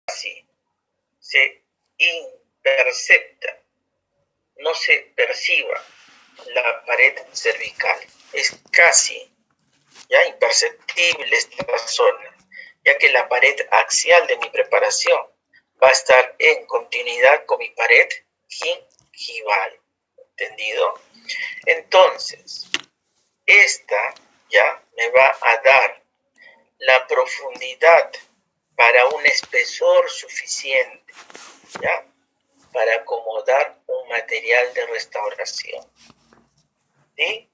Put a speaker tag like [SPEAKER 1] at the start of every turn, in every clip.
[SPEAKER 1] casi se impercepta, no se perciba la pared cervical. Es casi ya imperceptible esta zona, ya que la pared axial de mi preparación va a estar en continuidad con mi pared gingival. ¿Entendido? Entonces, esta ya me va a dar la profundidad para un espesor suficiente, ¿ya? Para acomodar un material de restauración. ¿Sí?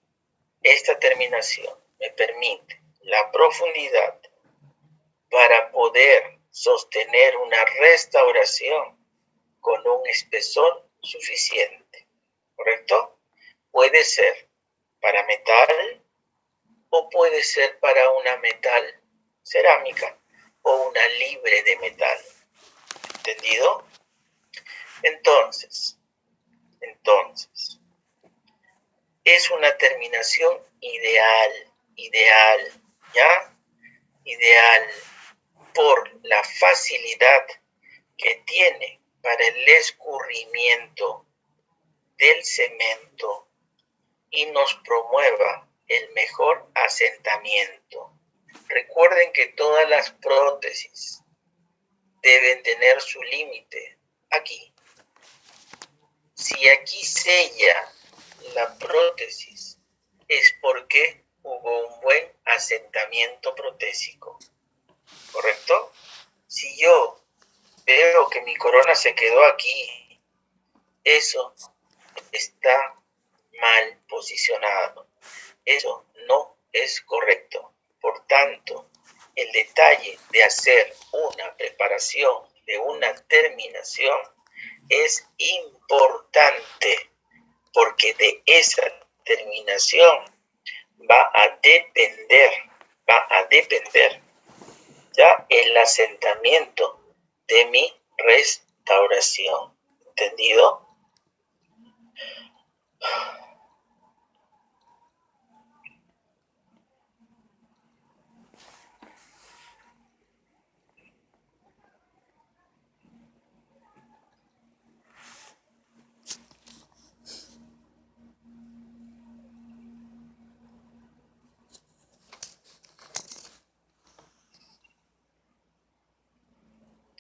[SPEAKER 1] Esta terminación me permite la profundidad para poder sostener una restauración con un espesor suficiente, ¿correcto? Puede ser para metal o puede ser para una metal cerámica o una libre de metal. ¿Entendido? Entonces, es una terminación ideal, ¿ya? Ideal por la facilidad que tiene para el escurrimiento del cemento y nos promueva el mejor asentamiento. Recuerden que todas las prótesis deben tener su límite aquí. Si aquí sella la prótesis es porque hubo un buen asentamiento protésico, ¿correcto? Si yo veo que mi corona se quedó aquí, eso está mal posicionado. Eso no es correcto. Por tanto, el detalle de hacer una preparación de una terminación es importante, porque de esa terminación va a depender ya el asentamiento de mi restauración. ¿Entendido?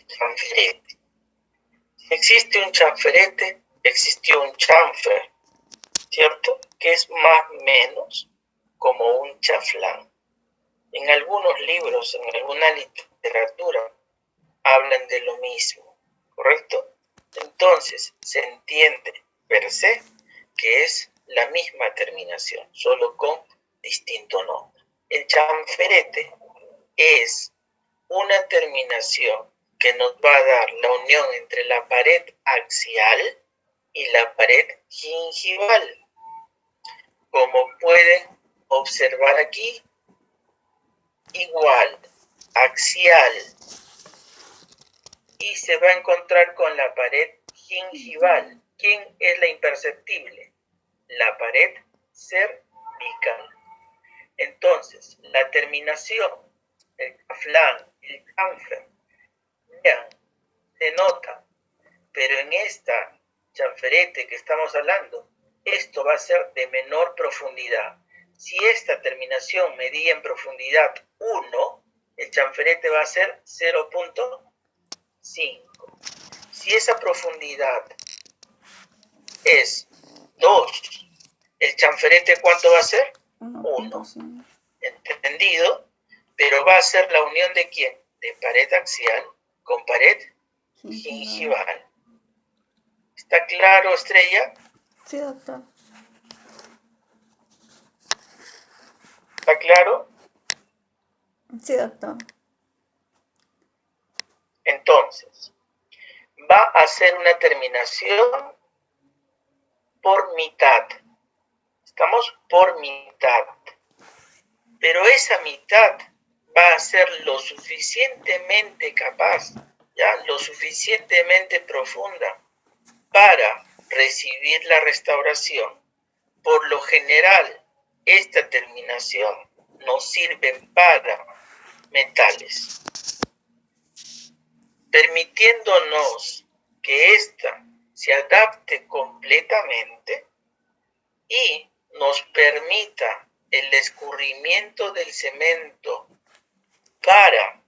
[SPEAKER 1] Chanferete. Si existe un chanferete, existió un chanfer, ¿cierto? Que es más o menos como un chaflán. En algunos libros, en alguna literatura, hablan de lo mismo, ¿correcto? Entonces, se entiende per se que es la misma terminación, solo con distinto nombre. El chanferete es una terminación que nos va a dar la unión entre la pared axial y la pared gingival. Como pueden observar aquí, igual, axial, y se va a encontrar con la pared gingival. ¿Quién es la imperceptible? La pared cervical. Entonces, la terminación, el flan, el chanfer, vean, se nota, pero en esta chanferete que estamos hablando, esto va a ser de menor profundidad. Si esta terminación medía en profundidad 1, el chanferete va a ser 0.5. Si esa profundidad es 2, ¿el chanferete cuánto va a ser? 1. ¿Entendido? Pero va a ser la unión ¿de quién? De pared axial con pared gingival. ¿Está claro, Estrella?
[SPEAKER 2] Sí, doctor.
[SPEAKER 1] ¿Está claro?
[SPEAKER 2] Sí, doctor.
[SPEAKER 1] Entonces, va a ser una terminación por mitad. Estamos por mitad. Pero esa mitad va a ser lo suficientemente capaz, ya, lo suficientemente profunda para recibir la restauración. Por lo general, esta terminación nos sirve para metales. permitiéndonos que ésta se adapte completamente y nos permita el escurrimiento del cemento para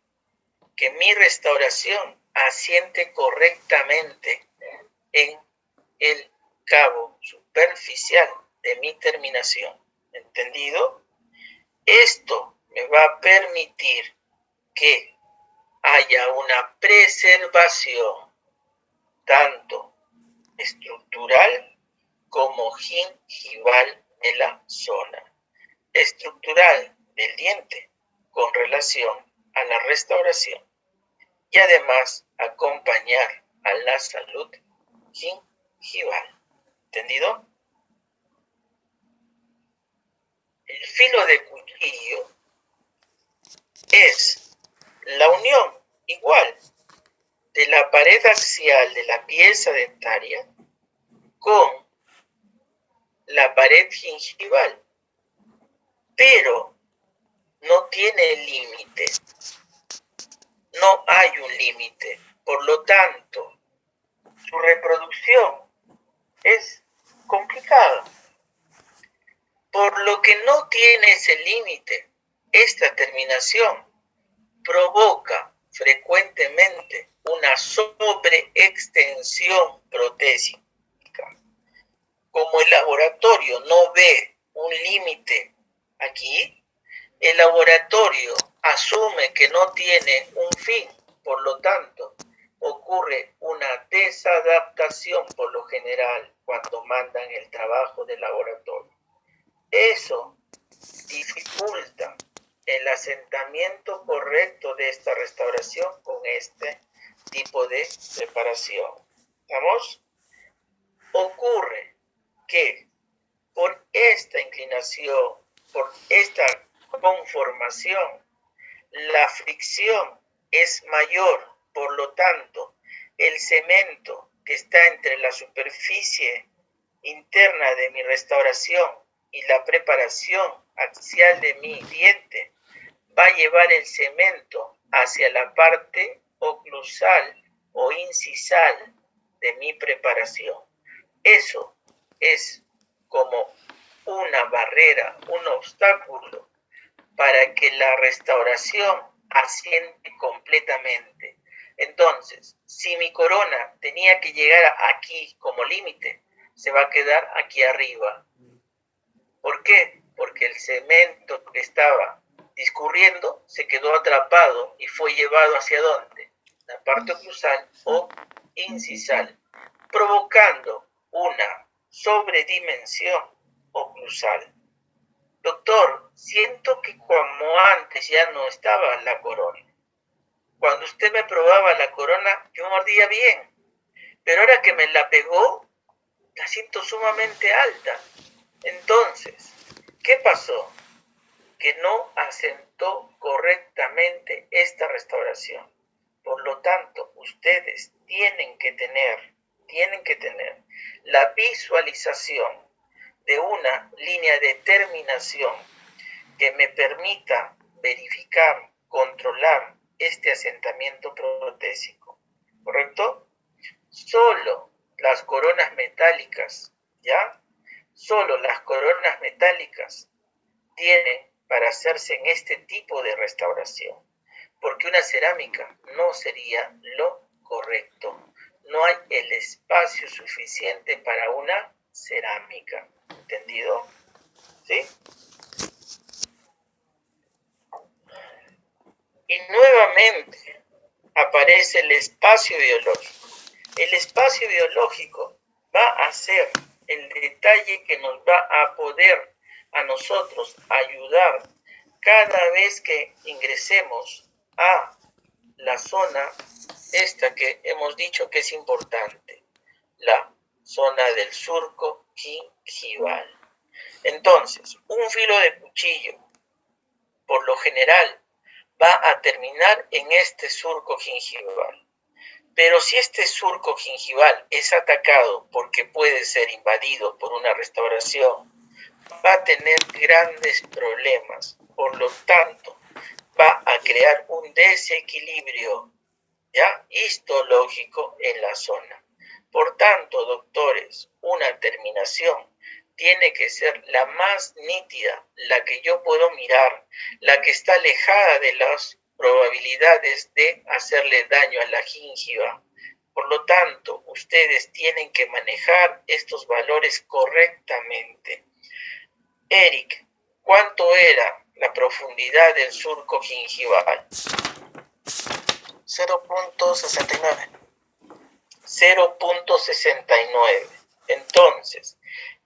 [SPEAKER 1] que mi restauración asiente correctamente en el cabo superficial de mi terminación. ¿Entendido? Esto me va a permitir que haya una preservación tanto estructural como gingival de la zona estructural del diente con relación a la restauración y además acompañar a la salud gingival. ¿Entendido? El filo de cuchillo es la unión igual de la pared axial de la pieza dentaria con la pared gingival, pero no tiene límite. No hay un límite. Por lo tanto, su reproducción es complicada. Por lo que no tiene ese límite, esta terminación provoca frecuentemente una sobreextensión protésica. Como el laboratorio no ve un límite aquí, el laboratorio asume que no tiene un fin, por lo tanto, ocurre una desadaptación por lo general cuando mandan el trabajo del laboratorio. Eso dificulta el asentamiento correcto de esta restauración con este tipo de preparación. ¿Estamos? Ocurre que por esta inclinación, por esta conformación, la fricción es mayor, por lo tanto, el cemento que está entre la superficie interna de mi restauración y la preparación axial de mi diente va a llevar el cemento hacia la parte oclusal o incisal de mi preparación. Eso es como una barrera, un obstáculo para que la restauración asiente completamente. Entonces, si mi corona tenía que llegar aquí como límite, se va a quedar aquí arriba. ¿Por qué? Porque el cemento que estaba discurriendo se quedó atrapado y fue llevado ¿hacia dónde? La parte oclusal o incisal, provocando una sobredimensión oclusal. Doctor, siento que como antes ya no estaba la corona. Cuando usted me probaba la corona, yo mordía bien, pero ahora que me la pegó, la siento sumamente alta. Entonces, ¿qué pasó? Que no asentó correctamente esta restauración. Por lo tanto, ustedes tienen que tener la visualización de una línea de terminación que me permita verificar, controlar este asentamiento protésico. ¿Correcto? Solo las coronas metálicas, ¿ya? Solo las coronas metálicas tienen para hacerse en este tipo de restauración, porque una cerámica no sería lo correcto. No hay el espacio suficiente para una cerámica. ¿Entendido? ¿Sí? Y nuevamente aparece el espacio biológico. El espacio biológico va a ser el detalle que nos va a poder a nosotros ayudar cada vez que ingresemos a la zona esta que hemos dicho que es importante, la zona del surco gingival. Entonces, un filo de cuchillo, por lo general, va a terminar en este surco gingival. Pero si este surco gingival es atacado porque puede ser invadido por una restauración, va a tener grandes problemas. Por lo tanto, va a crear un desequilibrio ¿ya? Histológico en la zona. Por tanto, doctores, una terminación tiene que ser la más nítida, la que yo puedo mirar, la que está alejada de las probabilidades de hacerle daño a la gingiva. Por lo tanto, ustedes tienen que manejar estos valores correctamente. Eric, ¿cuánto era la profundidad del surco gingival?
[SPEAKER 3] 0.69.
[SPEAKER 1] 0.69. Entonces,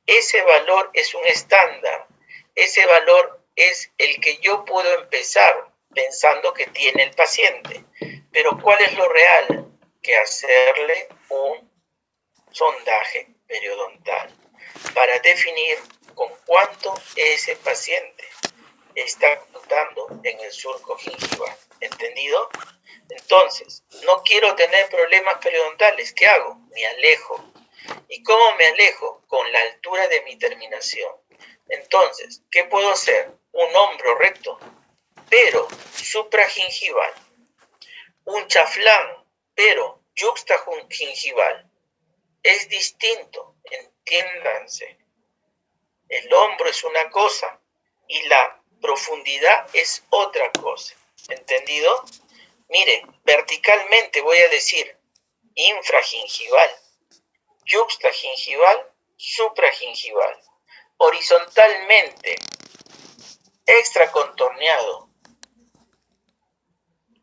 [SPEAKER 1] ese valor es un estándar. Ese valor es el que yo puedo empezar pensando que tiene el paciente. Pero ¿cuál es lo real? Que hacerle un sondaje periodontal para definir con cuánto ese paciente está contando en el surco gingival. ¿Entendido? Entonces, no quiero tener problemas periodontales. ¿Qué hago? Me alejo. ¿Y cómo me alejo? Con la altura de mi terminación. Entonces, ¿qué puedo hacer? Un hombro recto, pero supragingival. Un chaflán, pero yuxtagingival. Es distinto, entiéndanse. El hombro es una cosa y la profundidad es otra cosa. ¿Entendido? Miren, verticalmente voy a decir infragingival, yuxtagingival, supragingival. Horizontalmente, extracontorneado,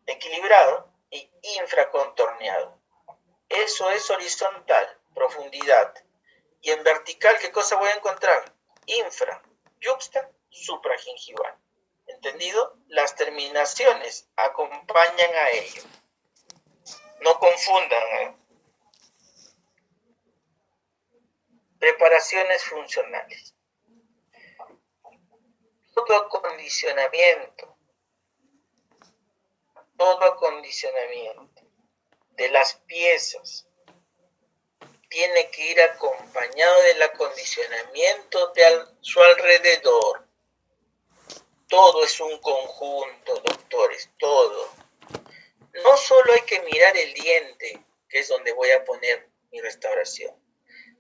[SPEAKER 1] equilibrado y infracontorneado. Eso es horizontal, profundidad. Y en vertical, ¿qué cosa voy a encontrar? Infra, yuxta, supragingival. ¿Entendido? Las terminaciones acompañan a ello. No confundan. Preparaciones funcionales. Todo acondicionamiento de las piezas tiene que ir acompañado del acondicionamiento de su alrededor. Todo es un conjunto, doctores, todo. No solo hay que mirar el diente, que es donde voy a poner mi restauración.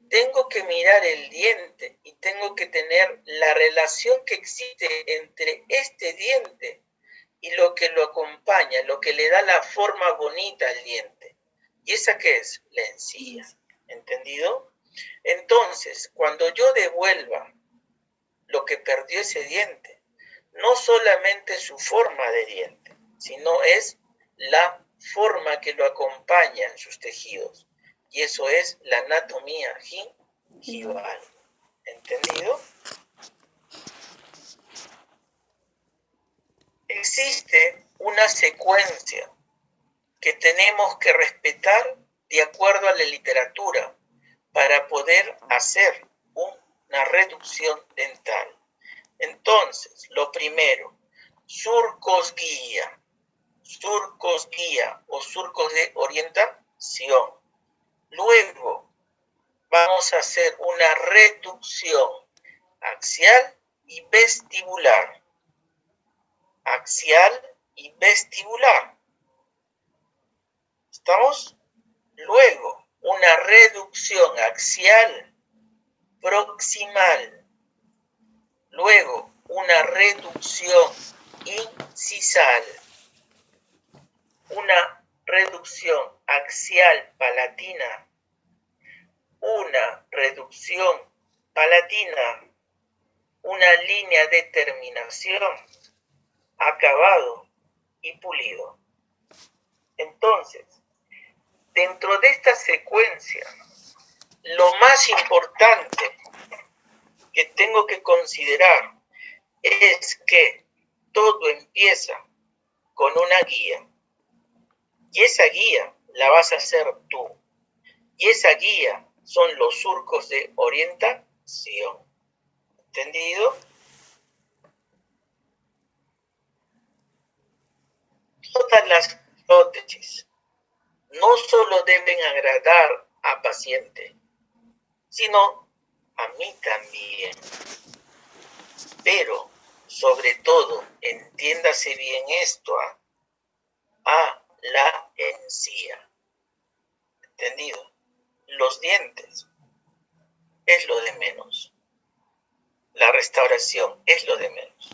[SPEAKER 1] Tengo que mirar el diente y tengo que tener la relación que existe entre este diente y lo que lo acompaña, lo que le da la forma bonita al diente. ¿Y esa qué es? La encía. ¿Entendido? Entonces, cuando yo devuelva lo que perdió ese diente, no solamente su forma de diente, sino es la forma que lo acompaña en sus tejidos. Y eso es la anatomía gingival. ¿Entendido? Existe una secuencia que tenemos que respetar de acuerdo a la literatura para poder hacer una reducción dental. Entonces, lo primero, surcos guía o surcos de orientación. Luego, vamos a hacer una reducción axial y vestibular. Axial y vestibular. ¿Estamos? Luego, una reducción axial proximal. Luego, una reducción incisal. Una reducción axial palatina. Una reducción palatina. Una línea de terminación, acabado y pulido. Entonces, dentro de esta secuencia, lo más importante que tengo que considerar es que todo empieza con una guía. Y esa guía la vas a hacer tú. Y esa guía son los surcos de orientación. ¿Entendido? Todas las prótesis no solo deben agradar a paciente, sino a mí también. Pero, sobre todo, entiéndase bien esto, a la encía. ¿Entendido? Los dientes es lo de menos. La restauración es lo de menos.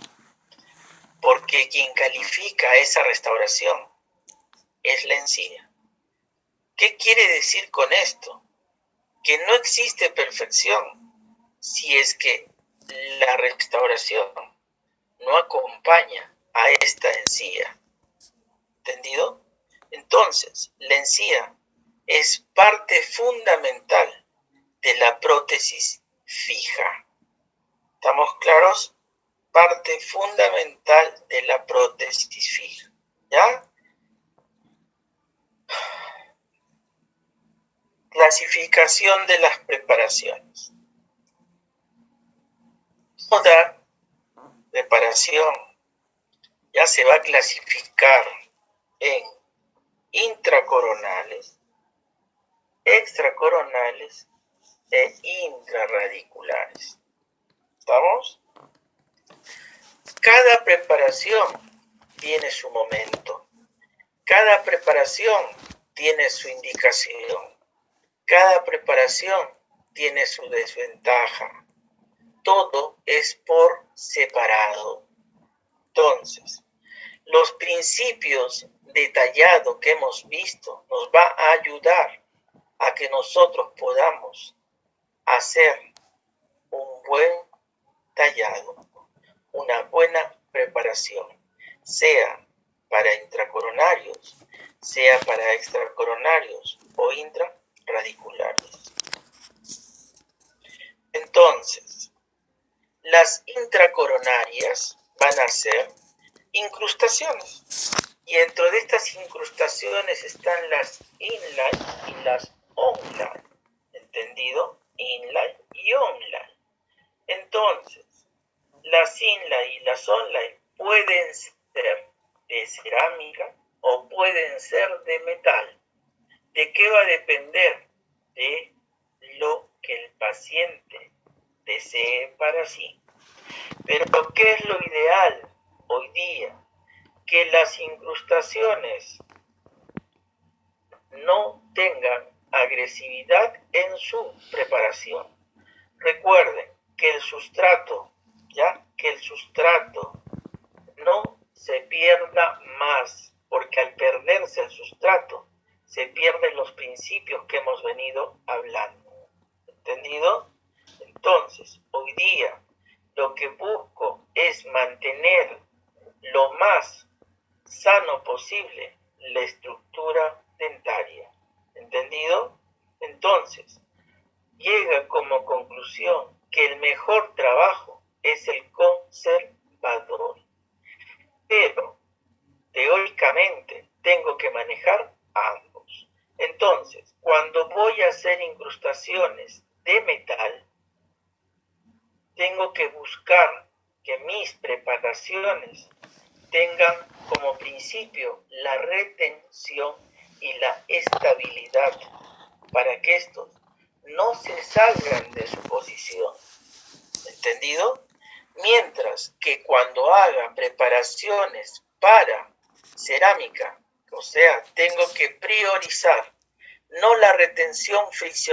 [SPEAKER 1] Porque quien califica esa restauración es la encía. ¿Qué quiere decir con esto? Que no existe perfección si es que la restauración no acompaña a esta encía. ¿Entendido? Entonces, la encía es parte fundamental de la prótesis fija. ¿Estamos claros? Parte fundamental de la prótesis fija. ¿Ya? Clasificación de las preparaciones. Toda preparación ya se va a clasificar en intracoronales, extracoronales e intrarradiculares. ¿Estamos? Cada preparación tiene su momento. Cada preparación tiene su indicación. Cada preparación tiene su desventaja. Todo es por separado. Entonces, los principios detallados que hemos visto nos va a ayudar a que nosotros podamos hacer un buen tallado, una buena preparación, sea para intracoronarios, sea para extracoronarios o intrarradiculares. Entonces, las intracoronarias van a ser incrustaciones. Y dentro de estas incrustaciones están las inlay y las onlay. ¿Entendido? Inlay y onlay. Entonces, las inlay y las onlay pueden ser de cerámica o pueden ser de metal. ¿De qué va a depender? De lo que el paciente desee para sí. Pero ¿qué es lo ideal hoy día? Que las incrustaciones no tengan agresividad en su preparación. Recuerden que el sustrato, no se pierda más, porque al perderse el sustrato se pierden los principios que hemos venido hablando. ¿Entendido? Entonces, hoy día lo que busco es mantener lo más sano posible la estructura dentaria. ¿Entendido? Entonces, llega como conclusión que el mejor trabajo es el conservador. Pero, teóricamente, tengo que manejar ambos. Entonces, cuando voy a hacer incrustaciones de metal, tengo que buscar que mis preparaciones tengan como principio la retención y la estabilidad para que estos no se salgan de su posición. ¿Entendido? Mientras que cuando haga preparaciones para cerámica, o sea, tengo que priorizar no la retención friccional,